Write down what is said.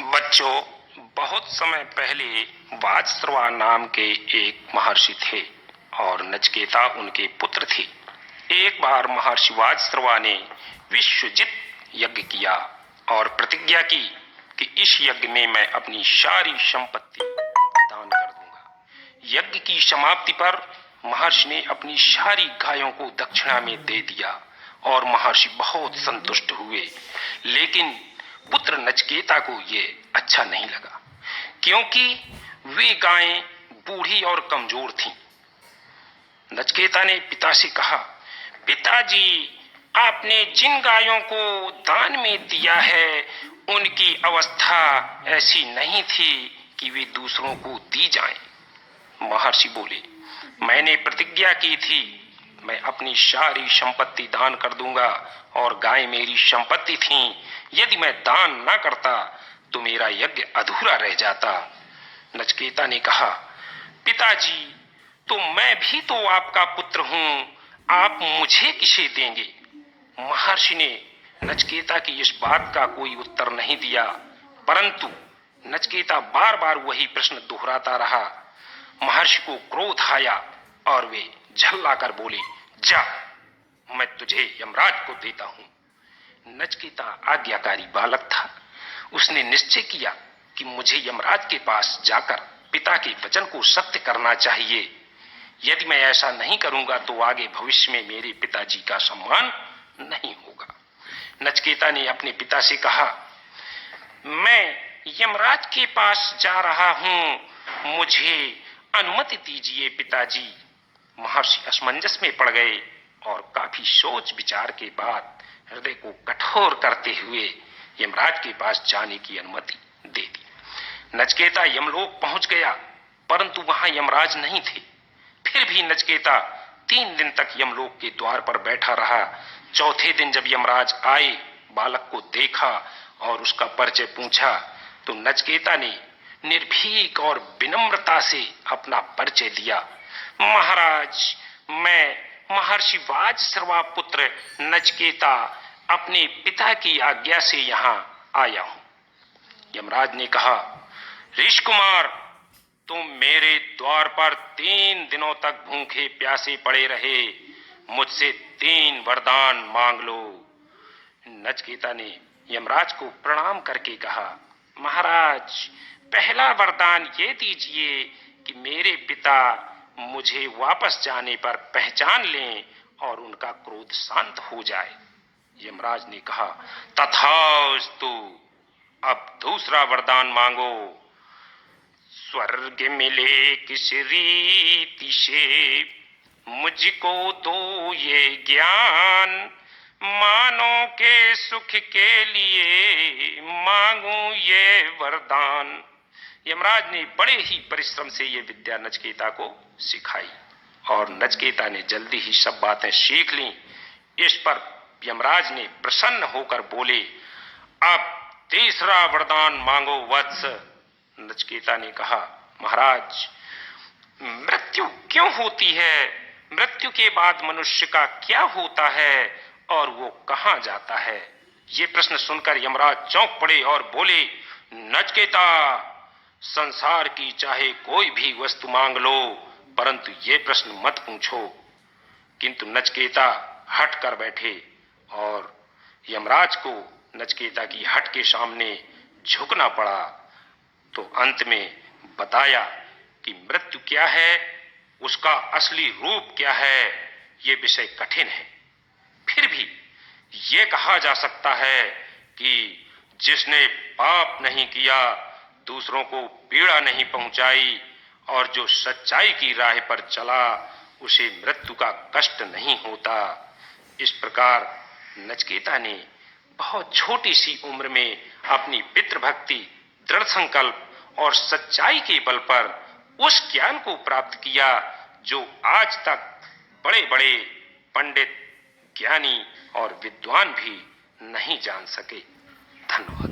बच्चों, बहुत समय पहले वाजश्रवा नाम के एक महर्षि थे और नचिकेता उनके पुत्र थे। एक बार महर्षि वाजश्रवा ने विश्वजित यज्ञ किया और प्रतिज्ञा की कि इस यज्ञ में मैं अपनी सारी संपत्ति दान कर दूंगा। यज्ञ की समाप्ति पर महर्षि ने अपनी सारी गायों को दक्षिणा में दे दिया और महर्षि बहुत संतुष्ट हुए। लेकिन पुत्र नचिकेता को ये अच्छा नहीं लगा, क्योंकि वे गायें बूढ़ी और कमजोर थीं। नचिकेता ने पिता से कहा, पिताजी, आपने जिन गायों को दान में दिया है, उनकी अवस्था ऐसी नहीं थी कि वे दूसरों को दी जाएं। महर्षि बोले, मैंने प्रतिज्ञा की थी, मैं अपनी सारी संपत्ति दान कर दूंगा और गायें मेरी संपत्ति थीं। यदि मैं दान न करता तो मेरा यज्ञ अधूरा रह जाता। नचिकेता ने कहा, पिताजी, तो मैं भी तो आपका पुत्र हूं, आप मुझे किसे देंगे? महर्षि ने नचिकेता की इस बात का कोई उत्तर नहीं दिया, परंतु नचिकेता बार बार वही प्रश्न दोहराता रहा। महर्षि को क्रोध आया और वे झल्लाकर बोले, जा, मैं तुझे यमराज को देता हूं। नचिकेता आज्ञाकारी बालक था। उसने निश्चय किया कि मुझे यमराज के पास जाकर पिता के वचन को सत्य करना चाहिए। यदि मैं ऐसा नहीं करूंगा तो आगे भविष्य में मेरे पिताजी का सम्मान नहीं होगा। नचिकेता ने अपने पिता से कहा, मैं यमराज के पास जा रहा हूं, मुझे अनुमति दीजिए पिताजी। महर्षि असमंजस में पड़ गए और काफी सोच विचार के बाद हृदय को कठोर करते हुए यमराज के पास जाने की अनुमति दे दी। नचिकेता यमलोक पहुंच गया, परंतु वहां यमराज नहीं थे। फिर भी नचिकेता 3 दिन तक यमलोक के द्वार पर बैठा रहा। चौथे दिन जब यमराज आए, बालक को देखा और उसका परिचय पूछा, तो नचिकेता ने निर्भीक और विनम्रता से अपना परिचय दिया। महाराज, मैं महर्षि वाजश्रवा पुत्र नचिकेता अपने पिता की आज्ञा से यहाँ आया हूं। यमराज ने कहा, ऋषिकुमार, तुम मेरे द्वार पर 3 दिनों तक भूखे प्यासे पड़े रहे, मुझसे 3 वरदान मांग लो। नचिकेता ने यमराज को प्रणाम करके कहा, महाराज, पहला वरदान ये दीजिए कि मेरे पिता मुझे वापस जाने पर पहचान लें और उनका क्रोध शांत हो जाए। यमराज ने कहा, तथास्तु। अब दूसरा वरदान मांगो। स्वर्ग मिले किस रीति से मुझको दो ये ज्ञान, मानो के सुख के लिए मांगू ये वरदान। यमराज ने बड़े ही परिश्रम से ये विद्या नचिकेता को सिखाई और नचिकेता ने जल्दी ही सब बातें सीख ली। इस पर यमराज ने प्रसन्न होकर बोले, अब तीसरा वरदान मांगो वत्स। नचिकेता ने कहा, महाराज, मृत्यु क्यों होती है? मृत्यु के बाद मनुष्य का क्या होता है और वो कहां जाता है? ये प्रश्न सुनकर यमराज चौंक पड़े और बोले, नचिकेता, संसार की चाहे कोई भी वस्तु मांग लो, परंतु ये प्रश्न मत पूछो। किंतु नचिकेता हट कर बैठे और यमराज को नचिकेता की हट के सामने झुकना पड़ा। तो अंत में बताया कि मृत्यु क्या है, उसका असली रूप क्या है, ये विषय कठिन है। फिर भी ये कहा जा सकता है कि जिसने पाप नहीं किया, दूसरों को पीड़ा नहीं पहुंचाई और जो सच्चाई की राह पर चला, उसे मृत्यु का कष्ट नहीं होता। इस प्रकार नचिकेता ने बहुत छोटी सी उम्र में अपनी पितृभक्ति, दृढ़ संकल्प और सच्चाई के बल पर उस ज्ञान को प्राप्त किया जो आज तक बड़े बड़े पंडित, ज्ञानी और विद्वान भी नहीं जान सके। धन्यवाद।